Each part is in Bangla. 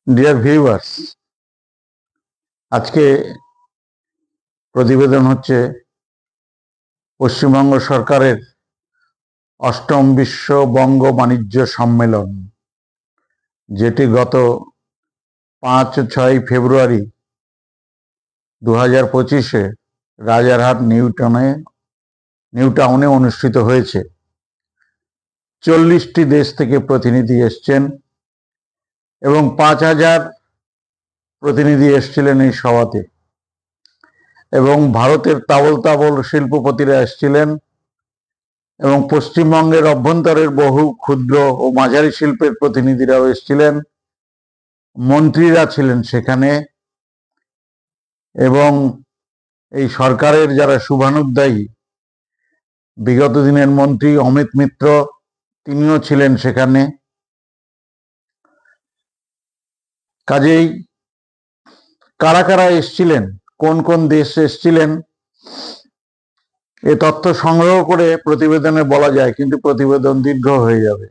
ডিয়ার ভিউয়ার্স, আজকে প্রতিবেদন হচ্ছে পশ্চিমবঙ্গ সরকারের অষ্টম বিশ্ব বঙ্গ বাণিজ্য সম্মেলন, যেটি গত 5-6 ফেব্রুয়ারি 2025 রাজারহাট নিউটাউনে অনুষ্ঠিত হয়েছে। 40টি দেশ থেকে প্রতিনিধি এসছেন এবং 5000 প্রতিনিধি এসছিলেন এই সভাতে, এবং ভারতের তাবল তাবল শিল্পপতিরা এসেছিলেন এবং পশ্চিমবঙ্গের অভ্যন্তরের বহু ক্ষুদ্র ও মাঝারি শিল্পের প্রতিনিধিরাও এসেছিলেন, মন্ত্রীরা ছিলেন সেখানে, এবং এই সরকারের যারা শুভানুধ্যায়ী বিগত দিনের মন্ত্রী অমিত মিত্র, তিনিও ছিলেন সেখানে। কাজেই কারা কারা এসছিলেন, কোন কোন দেশ এসছিলেন, এ তথ্য সংগ্রহ করে প্রতিবেদনে বলা যায়, কিন্তু প্রতিবেদন দীর্ঘ হয়ে যাবে।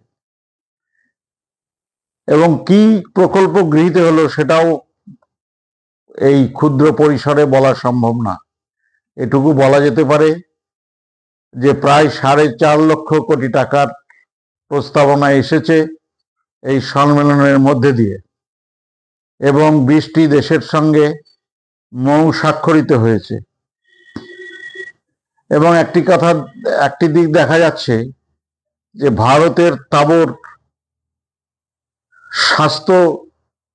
এবং কি প্রকল্প গৃহীত হলো সেটাও এই ক্ষুদ্র পরিসরে বলা সম্ভব না। এটুকু বলা যেতে পারে যে প্রায় 4.5 লক্ষ কোটি টাকার প্রস্তাবনা এসেছে এই সম্মেলনের মধ্যে দিয়ে, এবং 20টি দেশের সঙ্গে মৌ স্বাক্ষরিত হয়েছে। এবং একটি দিক দেখা যাচ্ছে যে ভারতের তাবড় স্বাস্থ্য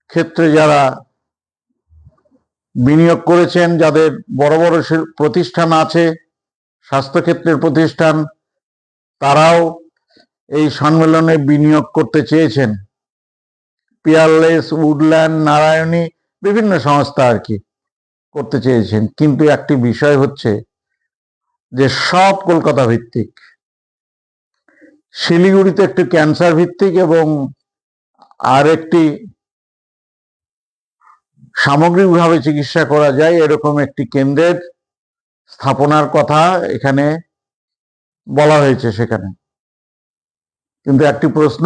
ক্ষেত্রে যারা বিনিয়োগ করেছেন, যাদের বড় বড় প্রতিষ্ঠান আছে, স্বাস্থ্যক্ষেত্রের প্রতিষ্ঠান, তারাও এই সম্মেলনে বিনিয়োগ করতে চেয়েছেন। পিয়ারলেস, উডল্যান্ড, নারায়ণী, বিভিন্ন সংস্থা আর কি করতে চেয়েছেন। কিন্তু একটি বিষয় হচ্ছে যে সব কলকাতা ভিত্তিক, শিলিগুড়িতে একটি ক্যান্সার ভিত্তিক এবং আর একটি সামগ্রিকভাবে চিকিৎসা করা যায় এরকম একটি কেন্দ্রের স্থাপনার কথা এখানে বলা হয়েছে সেখানে। কিন্তু একটি প্রশ্ন,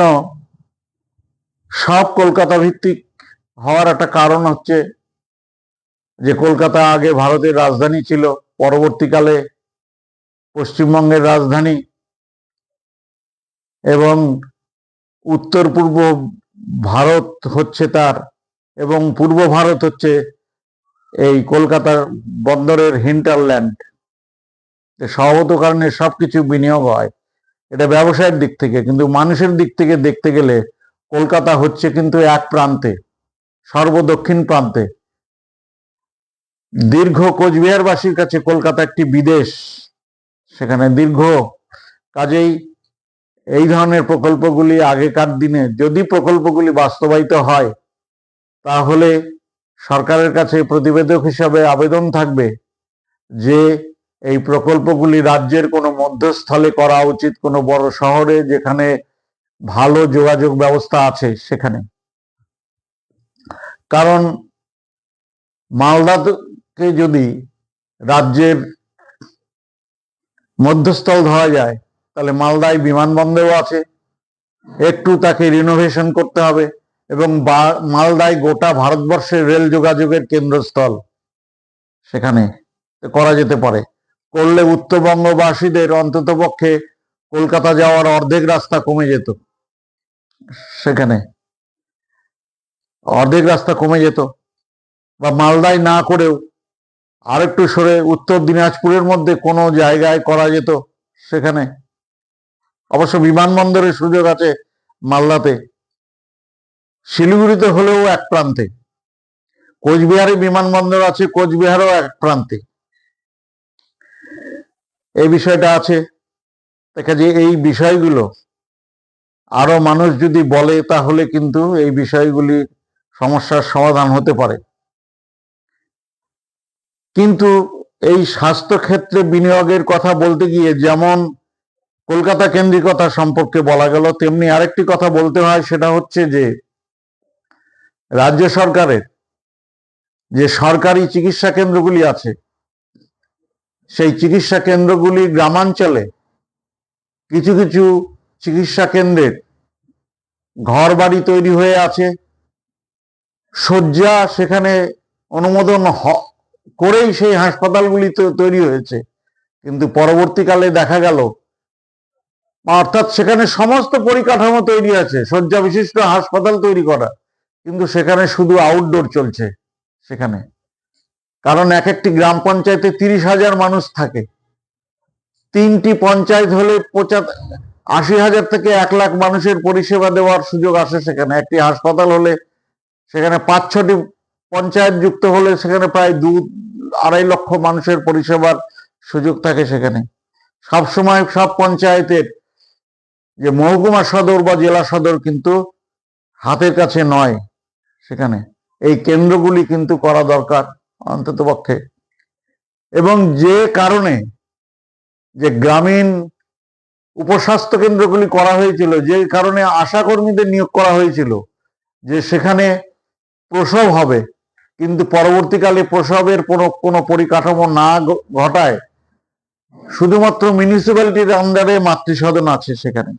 সব কলকাতা ভিত্তিক হওয়ার একটা কারণ হচ্ছে যে কলকাতা আগে ভারতের রাজধানী ছিল, পরবর্তীকালে পশ্চিমবঙ্গের রাজধানী, এবং উত্তর পূর্ব ভারত হচ্ছে তার, এবং পূর্ব ভারত হচ্ছে এই কলকাতার বন্দরের হিন্টারল্যান্ড। স্বভাবত কারণে সবকিছু বিনিয়োগ হয়, এটা ব্যবসায়ের দিক থেকে। কিন্তু মানুষের দিক থেকে দেখতে গেলে কলকাতা হচ্ছে কিন্তু এক প্রান্তে, সর্বদক্ষিণ প্রান্তে। দীর্ঘ কোচবিহারবাসীর কাছে কলকাতা একটি বিদেশ, সেখানে দীর্ঘ। কাজেই এই ধরনের প্রকল্পগুলি আগেকার দিনে, যদি প্রকল্পগুলি বাস্তবায়িত হয়, তাহলে সরকারের কাছে প্রতিবেদক হিসাবে আবেদন থাকবে যে এই প্রকল্পগুলি রাজ্যের কোনো মধ্যস্থলে করা উচিত, কোনো বড় শহরে যেখানে ভালো যোগাযোগ ব্যবস্থা আছে সেখানে। কারণ মালদাকে যদি রাজ্যের মধ্যস্থল ধরা যায়, তাহলে মালদায় বিমানবন্দরও আছে, একটু তাকে রিনোভেশন করতে হবে, এবং মালদায় গোটা ভারতবর্ষের রেল যোগাযোগের কেন্দ্রস্থল, সেখানে করা যেতে পারে। করলে উত্তরবঙ্গবাসীদের অন্তত পক্ষে কলকাতা যাওয়ার অর্ধেক রাস্তা কমে যেত, সেখানে অর্ধেক রাস্তা কমে যেত। বা মালদায় না করেও আরেকটু সরে উত্তর দিনাজপুরের মধ্যে কোনো জায়গায় করা যেত সেখানে। অবশ্য বিমানবন্দরের সুযোগ আছে মালদাতে, শিলিগুড়িতে হলেও এক প্রান্তে, কোচবিহারে বিমানবন্দর আছে, কোচবিহারও এক প্রান্তে। এই বিষয়টা আছে। দেখা যায় এই বিষয়গুলো আরো মানুষ যদি বলে, তাহলে কিন্তু এই বিষয়গুলি সমস্যার সমাধান হতে পারে। কিন্তু এই স্বাস্থ্য ক্ষেত্রে বিনিয়োগের কথা বলতে গিয়ে যেমন কলকাতা কেন্দ্রিকতা সম্পর্কে বলা গেল, তেমনি আরেকটি কথা বলতে হয়, সেটা হচ্ছে যে রাজ্য সরকারের যে সরকারি চিকিৎসা কেন্দ্রগুলি আছে, সেই চিকিৎসা কেন্দ্রগুলি গ্রামাঞ্চলে কিছু কিছু চিকিৎসা কেন্দ্রের ঘর বাড়ি তৈরি হয়ে আছে, শয্যা সেখানে অনুমোদন করেই সেই হাসপাতালগুলি তৈরি হয়েছে, কিন্তু পরবর্তীকালে দেখা গেল, অর্থাৎ সেখানে সমস্ত পরিকাঠামো তৈরি আছে, শয্যা বিশিষ্ট হাসপাতাল তৈরি করা, কিন্তু সেখানে শুধু আউটডোর চলছে সেখানে। কারণ এক একটি গ্রাম পঞ্চায়েতে 30,000 মানুষ থাকে, 3টি পঞ্চায়েত হলে 80,000 থেকে 1 লাখ মানুষের পরিষেবা দেওয়ার সুযোগ আসে সেখানে। একটি হাসপাতাল হলে সেখানে 5-6টি পঞ্চায়েত যুক্ত হলে সেখানে প্রায় 2-2.5 লক্ষ মানুষের পরিষেবার সুযোগ থাকে সেখানে। সবসময় সব পঞ্চায়েতের যে মহকুমা সদর বা জেলা সদর কিন্তু হাতের কাছে নয় সেখানে। এই কেন্দ্রগুলি কিন্তু করা দরকার অন্ততপক্ষে। এবং যে কারণে যে গ্রামীণ উপস্বাস্থ্য কেন্দ্রগুলি করা হয়েছিল, যে কারণে আশাকর্মীদের নিয়োগ করা হয়েছিল যে সেখানে প্রসব হবে, কিন্তু পরবর্তীকালে প্রসবের কোনো পরিকাঠামো না ঘটায় শুধুমাত্র মিউনিসিপ্যালিটির আন্ডারে মাতৃসদন আছে সেখানে।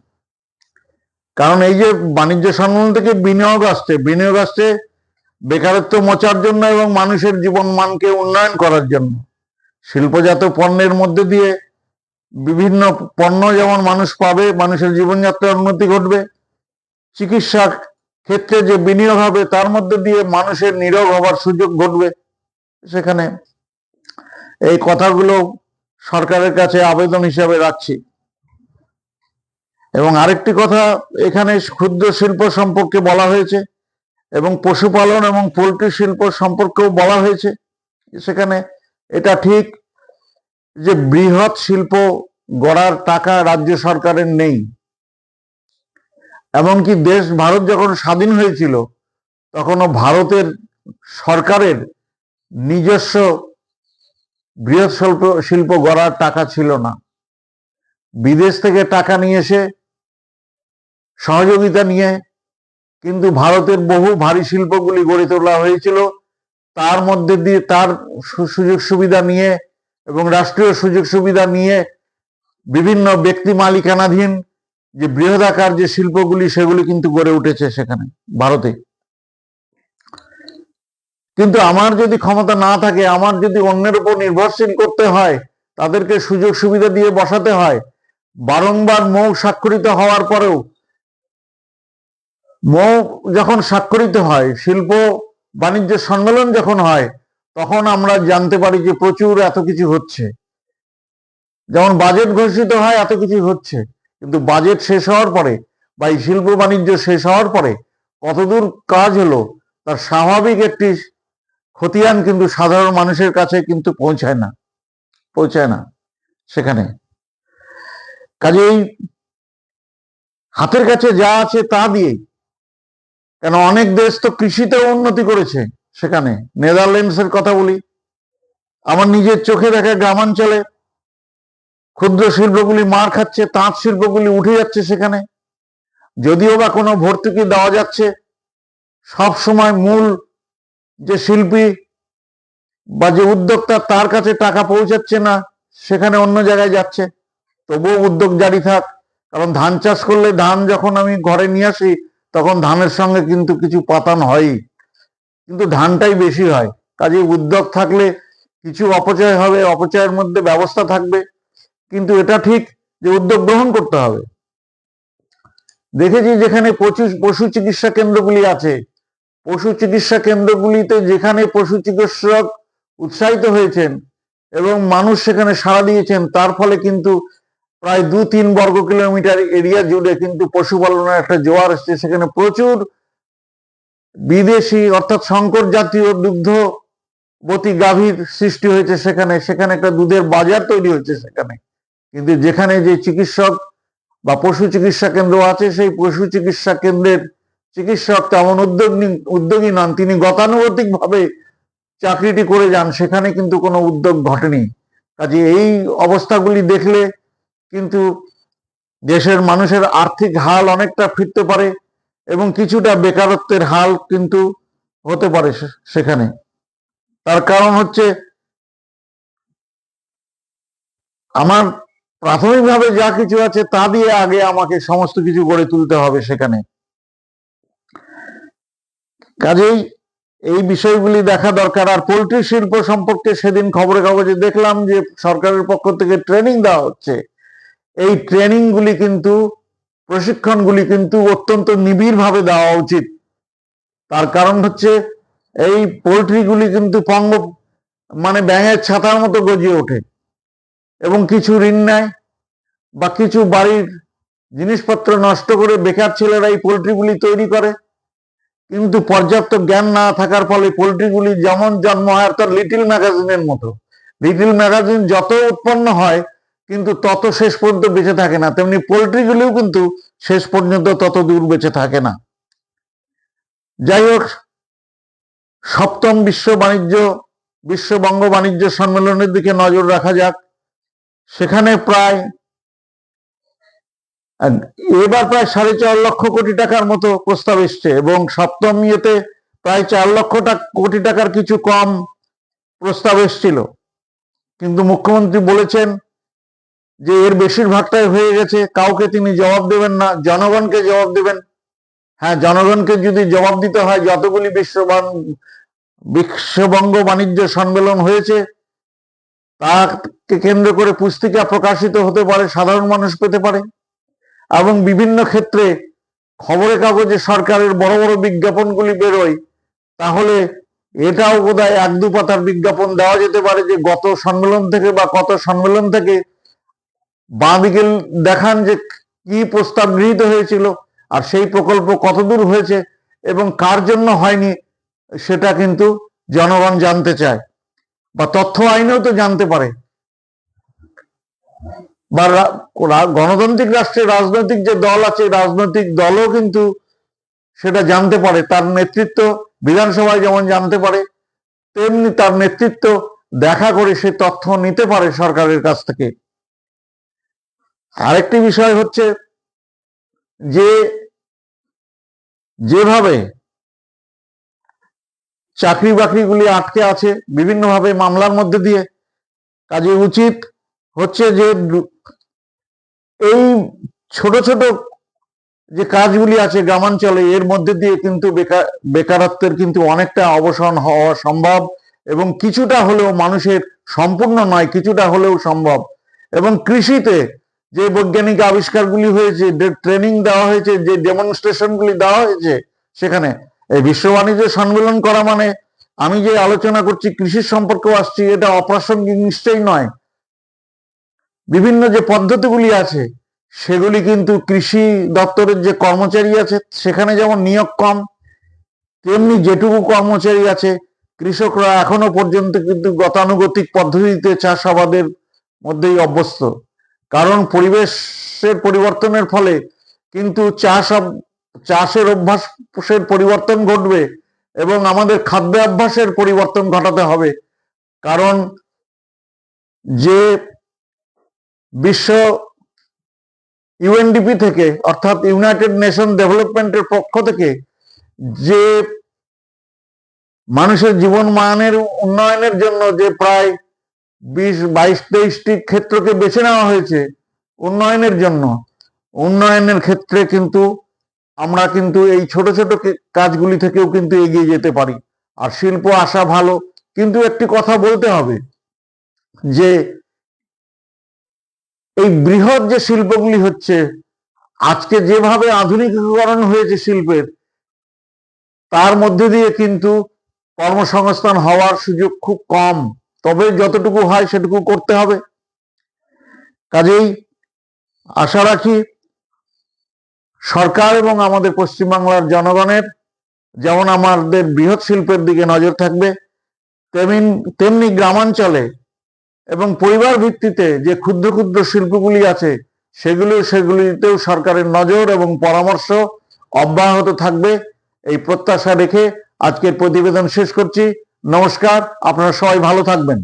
কারণ এই যে বাণিজ্য সম্মেলন থেকে বিনিয়োগ আসছে বেকারত্ব মোচার জন্য এবং মানুষের জীবন মানকে উন্নয়ন করার জন্য। শিল্পজাত পণ্যের মধ্যে দিয়ে বিভিন্ন পণ্য যেমন মানুষ পাবে, মানুষের জীবনযাত্রার উন্নতি ঘটবে, চিকিৎসা ক্ষেত্রে যে বিনিয়োগ হবে তার মধ্যে দিয়ে মানুষের নিরোগ হবার সুযোগ ঘটবে সেখানে। এই কথাগুলো সরকারের কাছে আবেদন হিসাবে রাখছি। এবং আরেকটি কথা, এখানে ক্ষুদ্র শিল্প সম্পর্কে বলা হয়েছে এবং পশুপালন এবং পোল্ট্রি শিল্প সম্পর্কেও বলা হয়েছে সেখানে। এটা ঠিক যে বৃহৎ শিল্প গড়ার টাকা রাজ্য সরকারের নেই। এমনকি ভারত যখন স্বাধীন হয়েছিল তখনও ভারতের সরকারের নিজস্ব বৃহৎ শিল্প গড়ার টাকা ছিল না। বিদেশ থেকে টাকা নিয়ে এসে সহযোগিতা নিয়ে কিন্তু ভারতের বহু ভারী শিল্পগুলি গড়ে তোলা হয়েছিল, তার মধ্যে দিয়ে তার সুযোগ সুবিধা নিয়ে এবং রাষ্ট্রীয় সুযোগ সুবিধা নিয়ে বিভিন্ন ব্যক্তি মালিকানাধীন যে বৃহদাকার যে শিল্পগুলি সেগুলি কিন্তু গড়ে উঠেছে সেখানে ভারতে। কিন্তু আমার যদি ক্ষমতা না থাকে, আমার যদি অন্যের উপর নির্ভরশীল করতে হয়, তাদেরকে সুযোগ সুবিধা দিয়ে বসাতে হয়, বারংবার মৌ স্বাক্ষরিত হওয়ার পরেও, মৌ যখন স্বাক্ষরিত হয়, শিল্প বাণিজ্য সম্মেলন যখন হয়, তখন আমরা জানতে পারি যে প্রচুর এত কিছু হচ্ছে। যেমন বাজেট ঘোষিত হয়, এত কিছু হচ্ছে, কিন্তু বাজেট শেষ হওয়ার পরে বা এই শিল্প বাণিজ্য শেষ হওয়ার পরে কতদূর কাজ হলো তার স্বাভাবিক একটি খতিয়ান কিন্তু সাধারণ মানুষের কাছে কিন্তু পৌঁছায় না সেখানে। কাজেই হাতের কাছে যা আছে তা দিয়ে, কেন অনেক দেশ তো কৃষিতেও উন্নতি করেছে সেখানে। নেদারল্যান্ডসের কথা বলি, আমার নিজের চোখে দেখা গ্রামাঞ্চলে ক্ষুদ্র শিল্পগুলি মার খাচ্ছে, তাঁত শিল্পগুলি উঠে যাচ্ছে সেখানে। যদিও বা কোনো ভর্তুকি দেওয়া যাচ্ছে, সব সময় মূল যে শিল্পী বা যে উদ্যোক্তা তার কাছে টাকা পৌঁছাচ্ছে না, সেখানে অন্য জায়গায় যাচ্ছে। তবুও উদ্যোগ জারি থাক, কারণ ধান চাষ করলে ধান যখন আমি ঘরে নিয়ে আসি তখন ধানের সঙ্গে কিন্তু কিছু পাতান হয়ই, কিন্তু ধানটাই বেশি হয়। কাজে উদ্যোগ থাকলে কিছু অপচয় হবে, অপচয়ের মধ্যে ব্যবস্থা থাকবে, কিন্তু এটা ঠিক যে উদ্যোগ গ্রহণ করতে হবে। দেখেছি যেখানে পশু চিকিৎসা কেন্দ্রগুলি আছে, পশু চিকিৎসা কেন্দ্রগুলিতে যেখানে পশু চিকিৎসক উৎসাহিত হয়েছেন এবং মানুষ সেখানে সাড়া দিয়েছেন, তার ফলে কিন্তু প্রায় 2-3 বর্গ কিলোমিটার এরিয়া জুড়ে কিন্তু পশুপালনের একটা জোয়ার এসছে। সেখানে প্রচুর বিদেশি অর্থাৎ সংকর জাতীয় দুগ্ধবতী গাভীর সৃষ্টি হয়েছে সেখানে একটা দুধের বাজার তৈরি হয়েছে সেখানে। কিন্তু যেখানে যে চিকিৎসক বা পশু চিকিৎসা কেন্দ্র আছে, সেই পশু চিকিৎসা কেন্দ্রের চিকিৎসক তেমন উদ্যোগী নন, তিনি গতানুগতিক ভাবে চাকরিটি করে যান, সেখানে কিন্তু কোনো উদ্যোগ ঘটেনি। কাজে এই অবস্থাগুলি দেখলে কিন্তু দেশের মানুষের আর্থিক হাল অনেকটা ফিরতে পারে এবং কিছুটা বেকারত্বের হাল কিন্তু হতে পারে সেখানে। তার কারণ হচ্ছে আমার প্রাথমিকভাবে যা কিছু আছে তা দিয়ে আগে আমাকে সমস্ত কিছু গড়ে তুলতে হবে সেখানে। কাজেই এই বিষয়গুলি দেখা দরকার। আর পোল্ট্রি শিল্প সম্পর্কে সেদিন খবরের কাগজে দেখলাম যে সরকারের পক্ষ থেকে ট্রেনিং দেওয়া হচ্ছে। এই ট্রেনিং গুলি কিন্তু, প্রশিক্ষণগুলি কিন্তু অত্যন্ত নিবিড়ভাবে দেওয়া উচিত। তার কারণ হচ্ছে এই পোল্ট্রিগুলি কিন্তু মানে ব্যাঙের ছাতার মতো গজিয়ে ওঠে এবং কিছু ঋণ নেয় বা কিছু বাড়ির জিনিসপত্র নষ্ট করে বেকার ছেলেরা এই পোল্ট্রিগুলি তৈরি করে। কিন্তু পর্যাপ্ত জ্ঞান না থাকার ফলে পোল্ট্রিগুলি যেমন জন্ম হয় তার লিটিল ম্যাগাজিনের মতো, লিটিল ম্যাগাজিন যত উৎপন্ন হয় কিন্তু তত শেষ পর্যন্ত বেঁচে থাকে না, তেমনি পোল্ট্রিগুলিও কিন্তু শেষ পর্যন্ত তত দূর বেঁচে থাকে না। যাই হোক, সপ্তম বিশ্ববঙ্গ বাণিজ্য সম্মেলনের দিকে নজর রাখা যাক। সেখানে এবার প্রায় 4.5 লক্ষ কোটি টাকার মতো প্রস্তাব এসছে এবং সপ্তম ইয়েতে প্রায় 4 লক্ষ কোটি টাকার কিছু কম প্রস্তাব এসছিল। কিন্তু মুখ্যমন্ত্রী বলেছেন যে এর বেশিরভাগটাই হয়ে গেছে, কাউকে তিনি জবাব দেবেন না, জনগণকে জবাব দেবেন। হ্যাঁ, জনগণকে যদি জবাব দিতে হয়, যতগুলি বিশ্ববঙ্গ বাণিজ্য সম্মেলন হয়েছে তাকে কেন্দ্র করে পুস্তিকা প্রকাশিত হতে পারে, সাধারণ মানুষ পেতে পারে, এবং বিভিন্ন ক্ষেত্রে খবরের কাগজে সরকারের বড় বড় বিজ্ঞাপনগুলি বেরোয়, তাহলে এটাও বোধহয় 1-2 পাতার বিজ্ঞাপন দেওয়া যেতে পারে যে গত সম্মেলন থেকে বা কত সম্মেলন থেকে বাঁদিকে দেখান যে কি প্রস্তাব গৃহীত হয়েছিল আর সেই প্রকল্প কতদূর হয়েছে এবং কার জন্য হয়নি সেটা কিন্তু জনগণ জানতে চায়, বা তথ্য আইনেও তো জানতে পারে। বা গণতান্ত্রিক রাষ্ট্রে রাজনৈতিক যে দল আছে, রাজনৈতিক দলও কিন্তু সেটা জানতে পারে। তার নেতৃত্ব বিধানসভায় যেমন জানতে পারে, তেমনি তার নেতৃত্ব দেখা করে সে তথ্য নিতে পারে সরকারের কাছ থেকে। আরেকটি বিষয় হচ্ছে যে যেভাবে চাকরি বাকরিগুলি আটকে আছে বিভিন্নভাবে মামলার মধ্যে দিয়ে, কাজে উচিত হচ্ছে যে এই ছোট ছোট যে কাজগুলি আছে গ্রামাঞ্চলে, এর মধ্যে দিয়ে কিন্তু বেকারত্বের কিন্তু অনেকটা অবসান হওয়া সম্ভব এবং কিছুটা হলেও মানুষের, সম্পূর্ণ নয়, কিছুটা হলেও সম্ভব। এবং কৃষিতে যে বৈজ্ঞানিক আবিষ্কারগুলি হয়েছে, যে ট্রেনিং দেওয়া হয়েছে, যে ডেমনস্ট্রেশনগুলি দেওয়া হয়েছে, সেখানে এই বিশ্ব বাণিজ্য সম্মেলন করা মানে আমি যে আলোচনা করছি কৃষির সম্পর্কেও আসছি, এটা অপ্রাসঙ্গিক নিশ্চয়ই নয়। বিভিন্ন যে পদ্ধতিগুলি আছে সেগুলি কিন্তু কৃষি দপ্তরের যে কর্মচারী আছে সেখানে যেমন নিয়োগ কম, তেমনি যেটুকু কর্মচারী আছে কৃষকরা এখনো পর্যন্ত কিন্তু গতানুগতিক পদ্ধতিতে চাষাবাদের মধ্যেই অভ্যস্ত। কারণ পরিবেশের পরিবর্তনের ফলে কিন্তু চাষের অভ্যাসের পরিবর্তন ঘটবে এবং আমাদের খাদ্যাভ্যাসের পরিবর্তন ঘটাতে হবে। কারণ যে বিশ্ব ইউএনডিপি থেকে, অর্থাৎ ইউনাইটেড নেশন ডেভেলপমেন্টের পক্ষ থেকে যে মানুষের জীবন মানের উন্নয়নের জন্য যে প্রায় 20-22-23টি ক্ষেত্রকে বেছে নেওয়া হয়েছে উন্নয়নের জন্য, উন্নয়নের ক্ষেত্রে কিন্তু আমরা কিন্তু এই ছোট ছোট কাজগুলি থেকেও কিন্তু এগিয়ে যেতে পারি। আর শিল্প আসা ভালো, কিন্তু একটি কথা বলতে হবে যে এই বৃহৎ যে শিল্পগুলি হচ্ছে আজকে, যেভাবে আধুনিকীকরণ হয়েছে শিল্পের, তার মধ্যে দিয়ে কিন্তু কর্মসংস্থান হওয়ার সুযোগ খুব কম। তবে যতটুকু হয় সেটুকু করতে হবে। কাজেই আশা রাখি সরকার এবং আমাদের পশ্চিমবাংলার জনগণের যেমন আমাদের বৃহৎ শিল্পের দিকে নজর থাকবে, তেমনি গ্রামাঞ্চলে এবং পরিবার ভিত্তিতে যে ক্ষুদ্র ক্ষুদ্র শিল্পগুলি আছে সেগুলিতেও সরকারের নজর এবং পরামর্শ অব্যাহত থাকবে, এই প্রত্যাশা রেখে আজকের প্রতিবেদন শেষ করছি। নমস্কার, আপনারা সবাই ভালো থাকবেন।